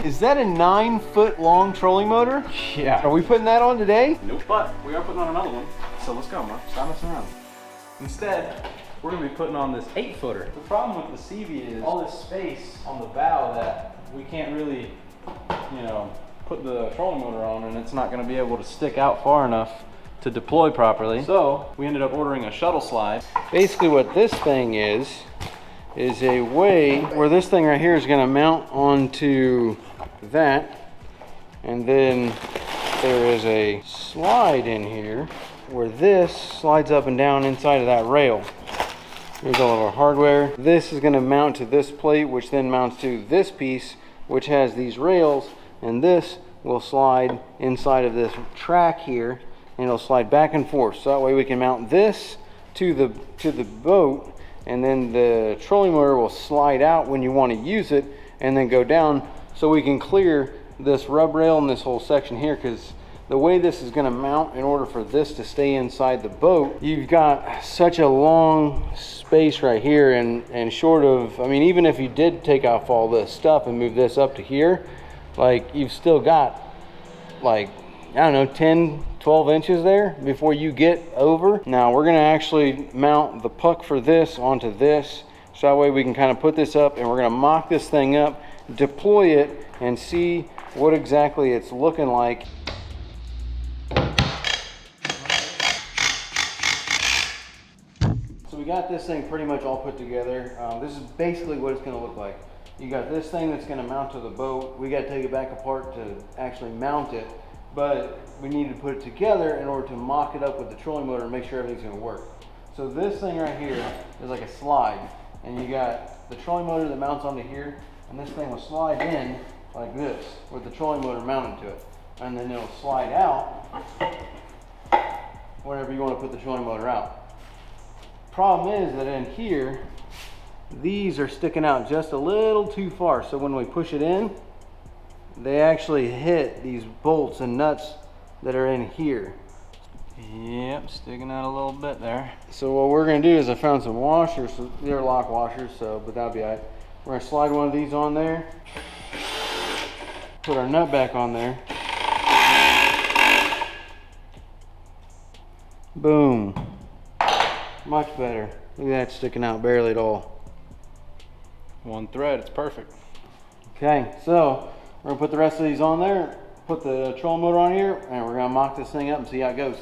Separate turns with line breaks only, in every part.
Is that a 9-foot long trolling motor?
Yeah.
Are we putting that on today?
Nope, but we are putting on another one. So let's go, Mark. Stop messing around. Instead, we're gonna be putting on this 8-footer. The problem with the CV is all this space on the bow that we can't really, you know, put the trolling motor on, and it's not gonna be able to stick out far enough to deploy properly. So we ended up ordering a shuttle slide.
Basically what this thing is a way where this thing right here is going to mount onto that, and then there is a slide in here where this slides up and down inside of that rail. Here's all of our hardware. This is going to mount to this plate, which then mounts to this piece, which has these rails, and this will slide inside of this track here, and it'll slide back and forth. So that way we can mount this to the boat, and then the trolling motor will slide out when you want to use it and then go down, so we can clear this rub rail and this whole section here, because the way this is going to mount, in order for this to stay inside the boat, you've got such a long space right here, and short of, I mean, even if you did take off all this stuff and move this up to here, like, you've still got like, I don't know, 10, 12 inches there before you get over. Now we're gonna actually mount the puck for this onto this, so that way we can kind of put this up, and we're gonna mock this thing up, deploy it, and see what exactly it's looking like. So we got this thing pretty much all put together. This is basically what it's gonna look like. You got this thing that's gonna mount to the boat. We gotta take it back apart to actually mount it, but we need to put it together in order to mock it up with the trolling motor and make sure everything's going to work. So this thing right here is like a slide, and you got the trolling motor that mounts onto here, and this thing will slide in like this with the trolling motor mounted to it, and then it'll slide out whenever you want to put the trolling motor out. Problem is that in here, these are sticking out just a little too far, so when we push it in, they actually hit these bolts and nuts that are in here.
Yep, sticking out a little bit there.
So what we're gonna do is I found some washers, they're lock washers, so, but that'll be all right. We're gonna slide one of these on there, put our nut back on there. Boom. Much better. Look at that, sticking out barely at all.
One thread, it's perfect.
Okay, so we're gonna put the rest of these on there, put the trolling motor on here, and we're gonna mock this thing up and see how it goes.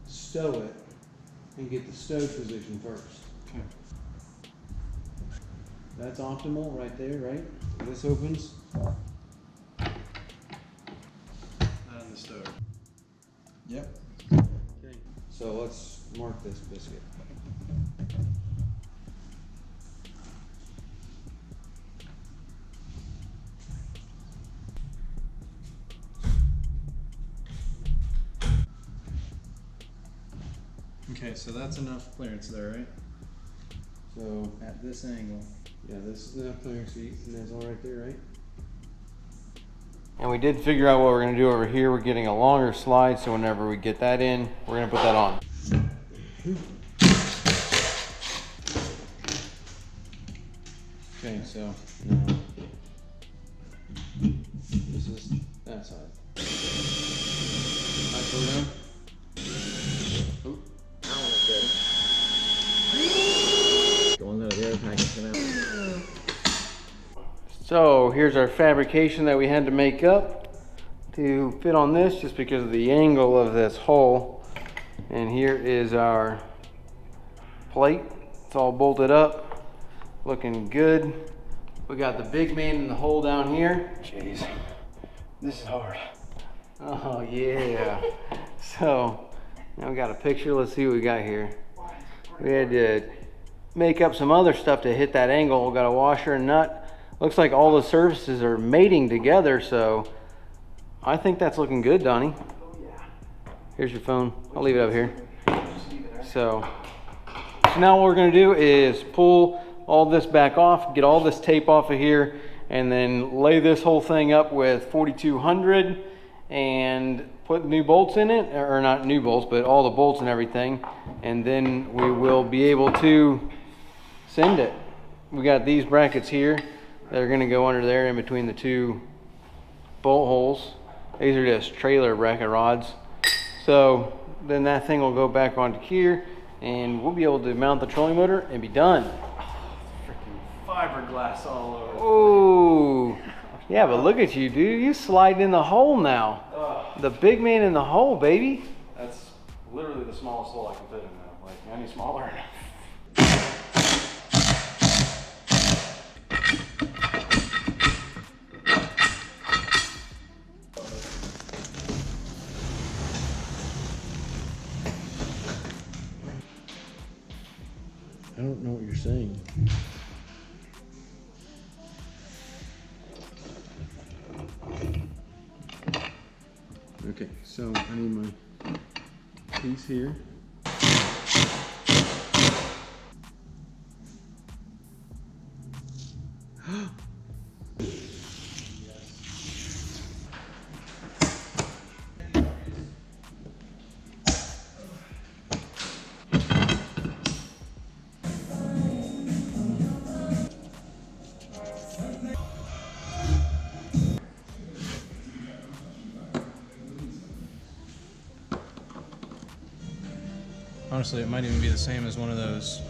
Stow it and get the stow position first.
Okay.
That's optimal right there, right? This opens.
Not in the stove.
Yep. Okay. So let's mark this biscuit.
Okay, so that's enough clearance there, right?
So,
At this angle.
yeah, this is enough clearance, and that's all right there, right? And we did figure out what we're gonna do over here. We're getting a longer slide, so whenever we get that in, we're gonna put that on. Okay, so now this is that side. Alright, go down. Oop.
That one is good. Going to the other package now.
So here's our fabrication that we had to make up to fit on this, just because of the angle of this hole. And here is our plate. It's all bolted up, looking good. We got the big man in the hole down here.
Jeez, this is hard.
Oh yeah. So now we got a picture. Let's see what we got here. We had to make up some other stuff to hit that angle. We got a washer and nut. Looks like all the surfaces are mating together, so I think that's looking good, Donnie. Here's your phone. I'll leave it up here. So now what we're gonna do is pull all this back off, get all this tape off of here, and then lay this whole thing up with 4200 and put new bolts in it, or not new bolts, but all the bolts and everything, and then we will be able to send it. We got these brackets here that are going to go under there in between the two bolt holes. These are just trailer bracket rods. So then that thing will go back onto here, and we'll be able to mount the trolling motor and be done.
Freaking fiberglass all over.
Oh, yeah, but look at you, dude. You slide in the hole now. The big man in the hole, baby.
That's literally the smallest hole I can fit in now. Like any smaller.
I don't know what you're saying. Okay, so I need my piece here.
Honestly, it might even be the same as one of those.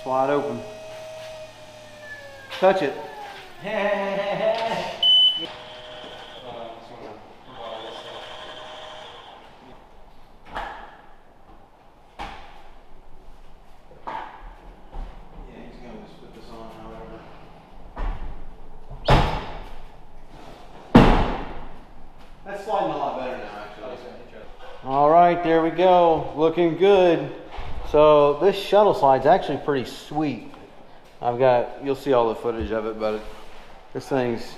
It's wide open. Touch it. That's sliding a lot better now, actually. All right, there we go. Looking good. So this shuttle slide's actually pretty sweet. You'll see all the footage of it, but this thing's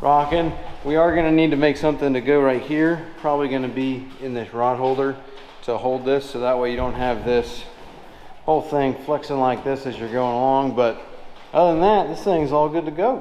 rocking. We are gonna need to make something to go right here. Probably gonna be in this rod holder to hold this, so that way you don't have this whole thing flexing like this as you're going along. But other than that, this thing's all good to go.